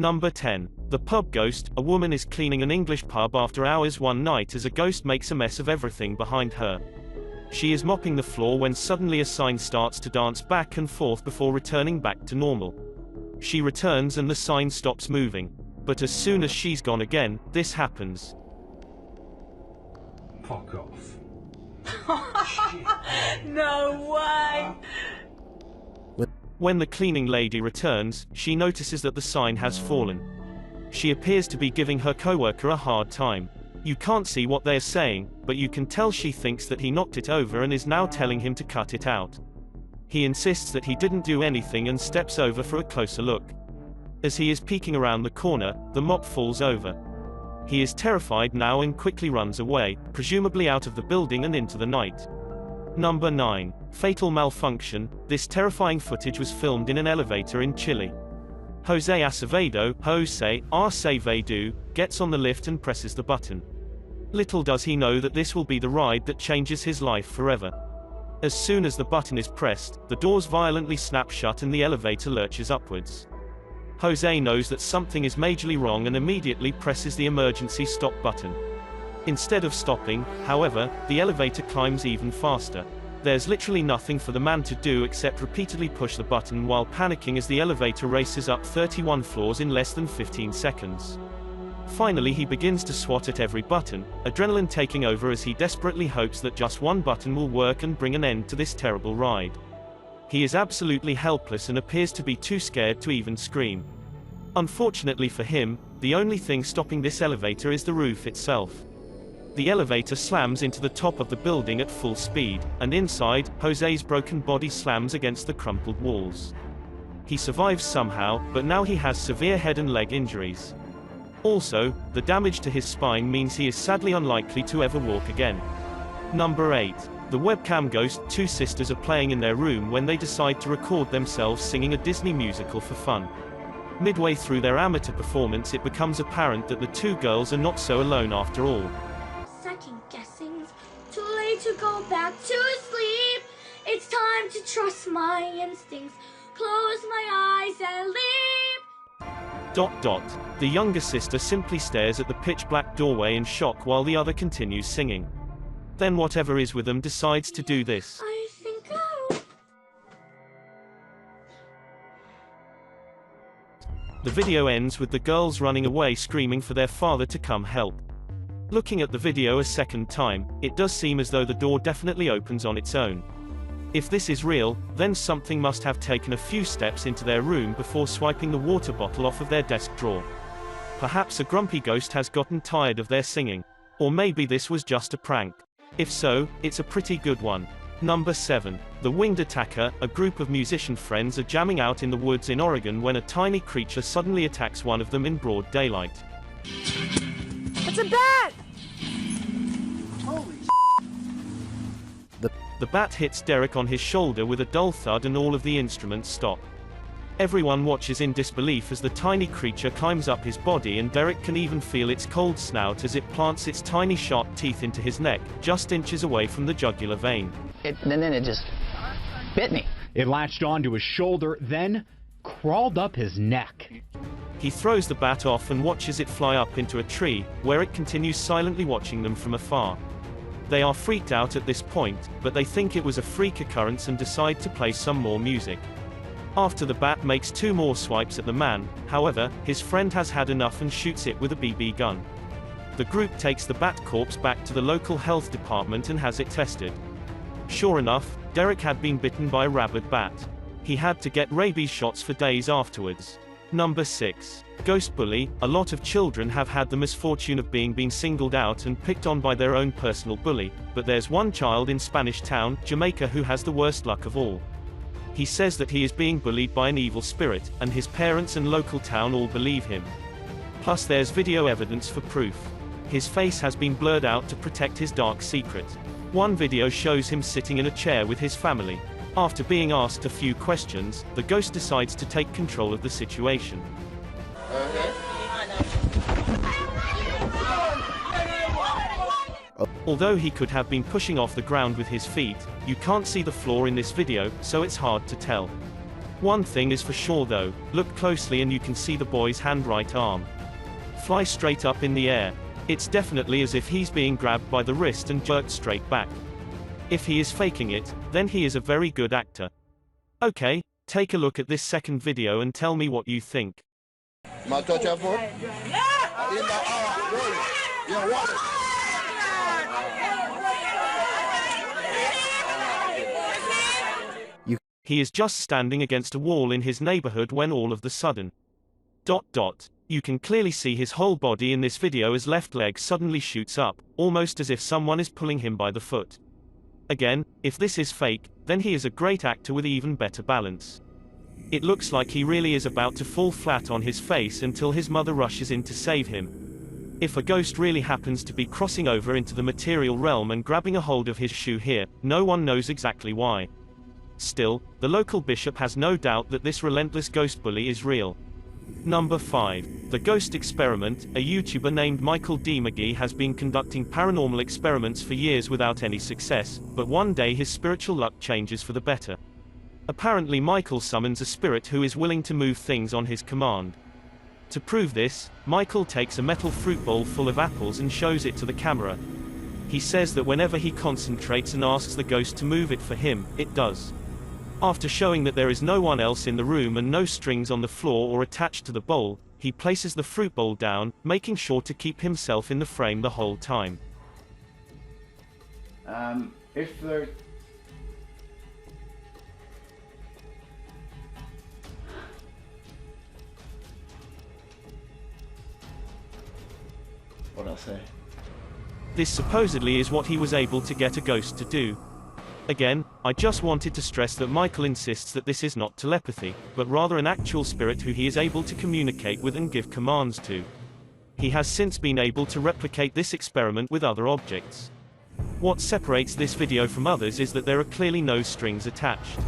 Number 10. The Pub Ghost. A woman is cleaning an English pub after hours one night as a ghost makes a mess of everything behind her. She is mopping the floor when suddenly a sign starts to dance back and forth before returning back to normal. She returns and the sign stops moving. But as soon as she's gone again, this happens. Fuck off. No way! When the cleaning lady returns, she notices that the sign has fallen. She appears to be giving her coworker a hard time. You can't see what they are saying, but you can tell she thinks that he knocked it over and is now telling him to cut it out. He insists that he didn't do anything and steps over for a closer look. As he is peeking around the corner, the mop falls over. He is terrified now and quickly runs away, presumably out of the building and into the night. Number 9. Fatal malfunction. This terrifying footage was filmed in an elevator in Chile. Jose Acevedo, gets on the lift and presses the button. Little does he know that this will be the ride that changes his life forever. As soon as the button is pressed, the doors violently snap shut and the elevator lurches upwards. Jose knows that something is majorly wrong and immediately presses the emergency stop button. Instead of stopping, however, the elevator climbs even faster. There's literally nothing for the man to do except repeatedly push the button while panicking as the elevator races up 31 floors in less than 15 seconds. Finally he begins to swat at every button, adrenaline taking over as he desperately hopes that just one button will work and bring an end to this terrible ride. He is absolutely helpless and appears to be too scared to even scream. Unfortunately for him, the only thing stopping this elevator is the roof itself. The elevator slams into the top of the building at full speed, and inside, Jose's broken body slams against the crumpled walls. He survives somehow, but now he has severe head and leg injuries. Also, the damage to his spine means he is sadly unlikely to ever walk again. Number 8. The webcam ghost. Two sisters are playing in their room when they decide to record themselves singing a Disney musical for fun. Midway through their amateur performance it becomes apparent that the two girls are not so alone after all. Second guessing, too late to go back to sleep. It's time to trust my instincts. Close my eyes and leave. The younger sister simply stares at the pitch-black doorway in shock while the other continues singing. Then whatever is with them decides to do this. I think I'll... The video ends with the girls running away screaming for their father to come help. Looking at the video a second time, it does seem as though the door definitely opens on its own. If this is real, then something must have taken a few steps into their room before swiping the water bottle off of their desk drawer. Perhaps a grumpy ghost has gotten tired of their singing. Or maybe this was just a prank. If so, it's a pretty good one. Number 7. The Winged Attacker. A group of musician friends are jamming out in the woods in Oregon when a tiny creature suddenly attacks one of them in broad daylight. It's a bat! Holy The bat hits Derek on his shoulder with a dull thud and all of the instruments stop. Everyone watches in disbelief as the tiny creature climbs up his body and Derek can even feel its cold snout as it plants its tiny sharp teeth into his neck, just inches away from the jugular vein. And then it just bit me. It latched onto his shoulder, then crawled up his neck. He throws the bat off and watches it fly up into a tree, where it continues silently watching them from afar. They are freaked out at this point, but they think it was a freak occurrence and decide to play some more music. After the bat makes 2 more swipes at the man, however, his friend has had enough and shoots it with a BB gun. The group takes the bat corpse back to the local health department and has it tested. Sure enough, Derek had been bitten by a rabid bat. He had to get rabies shots for days afterwards. Number 6. Ghost bully. A lot of children have had the misfortune of being singled out and picked on by their own personal bully, but there's one child in Spanish Town, Jamaica who has the worst luck of all. He says that he is being bullied by an evil spirit, and his parents and local town all believe him. Plus there's video evidence for proof. His face has been blurred out to protect his dark secret. One video shows him sitting in a chair with his family. After being asked a few questions, the ghost decides to take control of the situation. Although he could have been pushing off the ground with his feet, you can't see the floor in this video, so it's hard to tell. One thing is for sure though, look closely and you can see the boy's right arm fly straight up in the air. It's definitely as if he's being grabbed by the wrist and jerked straight back. If he is faking it, then he is a very good actor. Okay, take a look at this second video and tell me what you think. Touch your foot? Yeah, water. He is just standing against a wall in his neighborhood when all of the sudden. You can clearly see his whole body in this video as left leg suddenly shoots up, almost as if someone is pulling him by the foot. Again, if this is fake, then he is a great actor with even better balance. It looks like he really is about to fall flat on his face until his mother rushes in to save him. If a ghost really happens to be crossing over into the material realm and grabbing a hold of his shoe here, no one knows exactly why. Still, the local bishop has no doubt that this relentless ghost bully is real. Number 5. The Ghost Experiment. A YouTuber named Michael D. McGee has been conducting paranormal experiments for years without any success, but one day his spiritual luck changes for the better. Apparently Michael summons a spirit who is willing to move things on his command. To prove this, Michael takes a metal fruit bowl full of apples and shows it to the camera. He says that whenever he concentrates and asks the ghost to move it for him, it does. After showing that there is no one else in the room and no strings on the floor or attached to the bowl, he places the fruit bowl down, making sure to keep himself in the frame the whole time. If there... What'd I say? This supposedly is what he was able to get a ghost to do. Again, I just wanted to stress that Michael insists that this is not telepathy, but rather an actual spirit who he is able to communicate with and give commands to. He has since been able to replicate this experiment with other objects. What separates this video from others is that there are clearly no strings attached.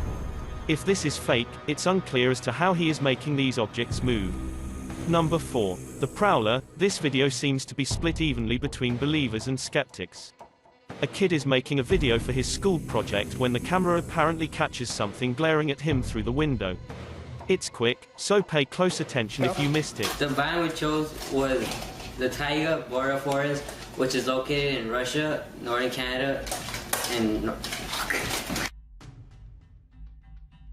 If this is fake, it's unclear as to how he is making these objects move. Number 4. The Prowler. This video seems to be split evenly between believers and skeptics. A kid is making a video for his school project when the camera apparently catches something glaring at him through the window. It's quick, so pay close attention if you missed it. The biome we chose was the taiga border forest, which is located in Russia, northern Canada, and...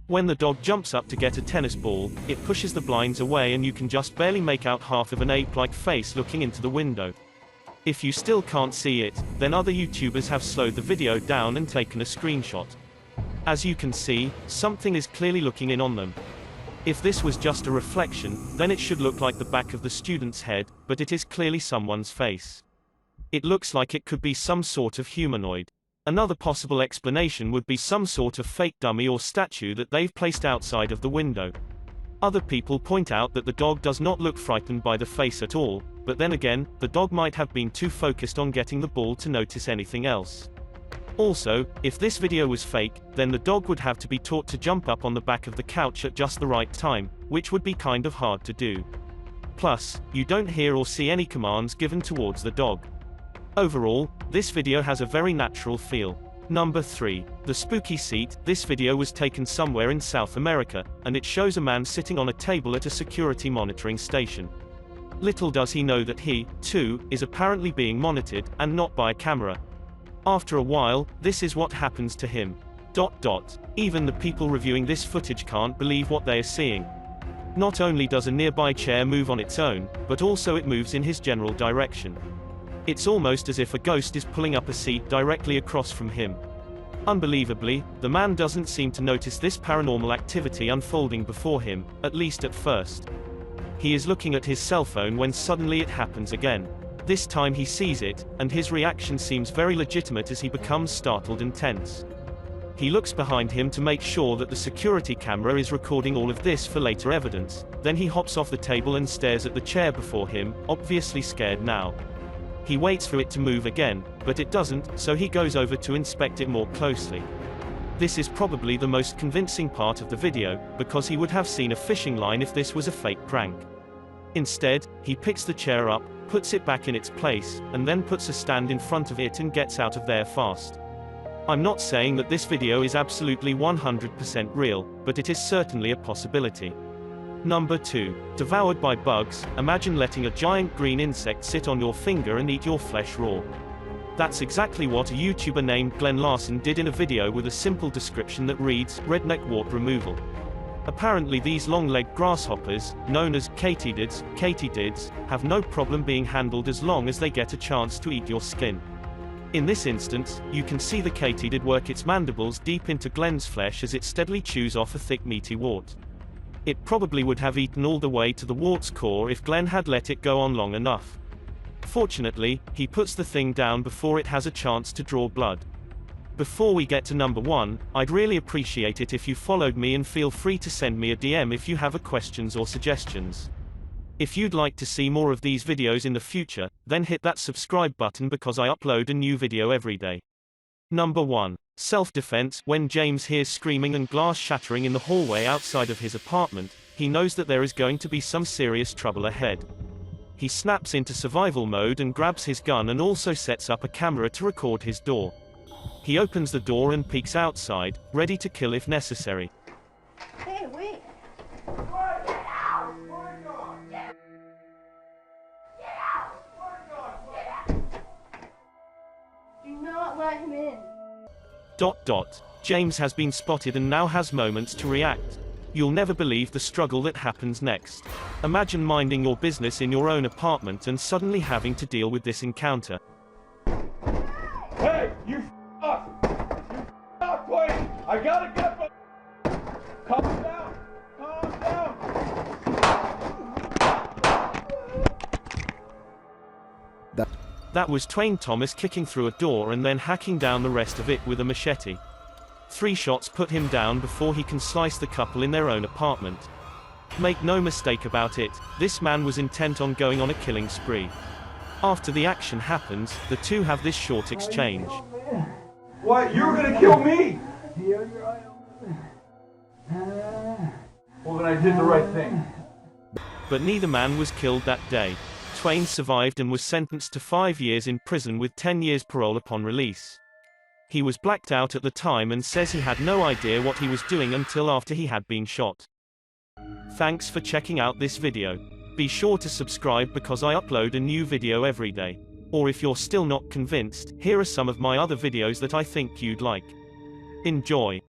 When the dog jumps up to get a tennis ball, it pushes the blinds away and you can just barely make out half of an ape-like face looking into the window. If you still can't see it, then other YouTubers have slowed the video down and taken a screenshot. As you can see, something is clearly looking in on them. If this was just a reflection, then it should look like the back of the student's head, but it is clearly someone's face. It looks like it could be some sort of humanoid. Another possible explanation would be some sort of fake dummy or statue that they've placed outside of the window. Other people point out that the dog does not look frightened by the face at all, but then again, the dog might have been too focused on getting the ball to notice anything else. Also, if this video was fake, then the dog would have to be taught to jump up on the back of the couch at just the right time, which would be kind of hard to do. Plus, you don't hear or see any commands given towards the dog. Overall, this video has a very natural feel. Number 3. The Spooky Seat. This video was taken somewhere in South America, and it shows a man sitting on a table at a security monitoring station. Little does he know that he, too, is apparently being monitored, and not by a camera. After a while, this is what happens to him. Even the people reviewing this footage can't believe what they are seeing. Not only does a nearby chair move on its own, but also it moves in his general direction. It's almost as if a ghost is pulling up a seat directly across from him. Unbelievably, the man doesn't seem to notice this paranormal activity unfolding before him, at least at first. He is looking at his cell phone when suddenly it happens again. This time he sees it, and his reaction seems very legitimate as he becomes startled and tense. He looks behind him to make sure that the security camera is recording all of this for later evidence, then he hops off the table and stares at the chair before him, obviously scared now. He waits for it to move again, but it doesn't, so he goes over to inspect it more closely. This is probably the most convincing part of the video, because he would have seen a fishing line if this was a fake prank. Instead, he picks the chair up, puts it back in its place, and then puts a stand in front of it and gets out of there fast. I'm not saying that this video is absolutely 100% real, but it is certainly a possibility. Number 2. Devoured by bugs. Imagine letting a giant green insect sit on your finger and eat your flesh raw. That's exactly what a YouTuber named Glenn Larson did in a video with a simple description that reads, redneck wart removal. Apparently these long-legged grasshoppers, known as katydids, have no problem being handled as long as they get a chance to eat your skin. In this instance, you can see the katydid work its mandibles deep into Glenn's flesh as it steadily chews off a thick meaty wart. It probably would have eaten all the way to the wart's core if Glenn had let it go on long enough. Fortunately, he puts the thing down before it has a chance to draw blood. Before we get to number 1, I'd really appreciate it if you followed me, and feel free to send me a DM if you have questions or suggestions. If you'd like to see more of these videos in the future, then hit that subscribe button because I upload a new video every day. Number 1. Self-defense. When James hears screaming and glass shattering in the hallway outside of his apartment, he knows that there is going to be some serious trouble ahead. He snaps into survival mode and grabs his gun and also sets up a camera to record his door. He opens the door and peeks outside, ready to kill if necessary. Hey, wait. Do not let him in. James has been spotted and now has moments to react. You'll never believe the struggle that happens next. Imagine minding your business in your own apartment and suddenly having to deal with this encounter. Hey, you f***! You f***, wait! I got a gun, but... Calm down! Calm down! That was Twain Thomas kicking through a door and then hacking down the rest of it with a machete. 3 shots put him down before he can slice the couple in their own apartment. Make no mistake about it, this man was intent on going on a killing spree. After the action happens, the two have this short exchange. What? You were gonna kill me? Well, then I did the right thing. But neither man was killed that day. Twain survived and was sentenced to 5 years in prison with 10 years parole upon release. He was blacked out at the time and says he had no idea what he was doing until after he had been shot. Thanks for checking out this video. Be sure to subscribe because I upload a new video every day. Or if you're still not convinced, here are some of my other videos that I think you'd like. Enjoy.